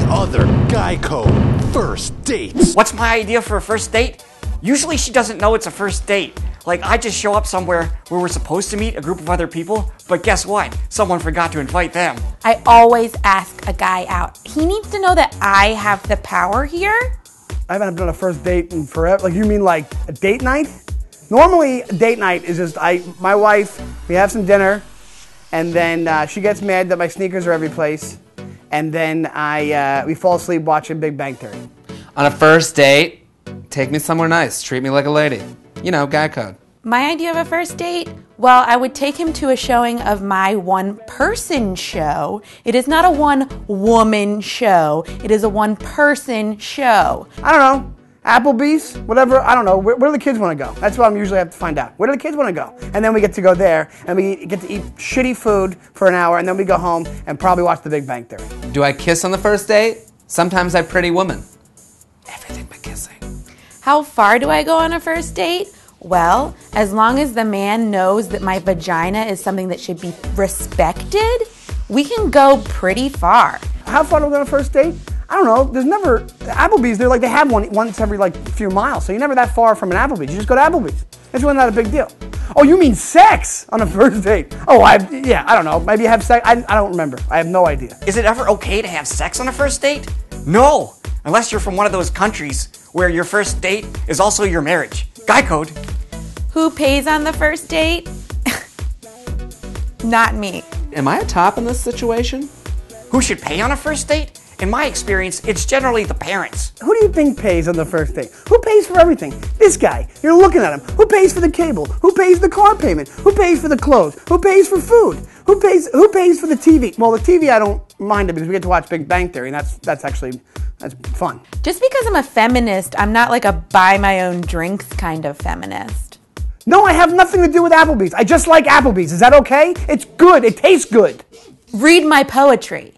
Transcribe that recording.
other guy code first dates. What's my idea for a first date? Usually she doesn't know it's a first date. Like, I just show up somewhere where we're supposed to meet a group of other people, but guess what? Someone forgot to invite them. I always ask a guy out. He needs to know that I have the power here. I haven't done a first date in forever. Like, you mean like a date night? Normally, a date night is just my wife, we have some dinner, and then she gets mad that my sneakers are every place, and then we fall asleep watching Big Bang Theory. On a first date, take me somewhere nice. Treat me like a lady. You know, guy code. My idea of a first date? Well, I would take him to a showing of my one-person show. It is not a one-woman show. It is a one-person show. I don't know. Applebee's, whatever, I don't know. Where do the kids want to go? That's what I'm usually have to find out. Where do the kids want to go? And then we get to go there, and we get to eat shitty food for an hour, and then we go home and probably watch The Big Bang Theory. Do I kiss on the first date? Sometimes I pretty woman. Everything but kissing. How far do I go on a first date? Well, as long as the man knows that my vagina is something that should be respected, we can go pretty far. How far do we go on a first date? I don't know. There's never Applebee's. They have one once every few miles, so you're never that far from an Applebee's. You just go to Applebee's. It's really not a big deal. Oh, you mean sex on a first date? Oh, I don't know. Maybe you have sex. I don't remember. I have no idea. Is it ever okay to have sex on a first date? No, unless you're from one of those countries where your first date is also your marriage. Guy code. Who pays on the first date? Not me. Am I a top in this situation? Who should pay on a first date? In my experience, it's generally the parents. Who do you think pays on the first date? Who pays for everything? This guy. You're looking at him. Who pays for the cable? Who pays the car payment? Who pays for the clothes? Who pays for food? Who pays for the TV? Well, the TV I don't mind it because we get to watch Big Bang Theory, and that's fun. Just because I'm a feminist, I'm not like a buy my own drinks kind of feminist. No, I have nothing to do with Applebee's. I just like Applebee's. Is that okay? It's good. It tastes good. Read my poetry.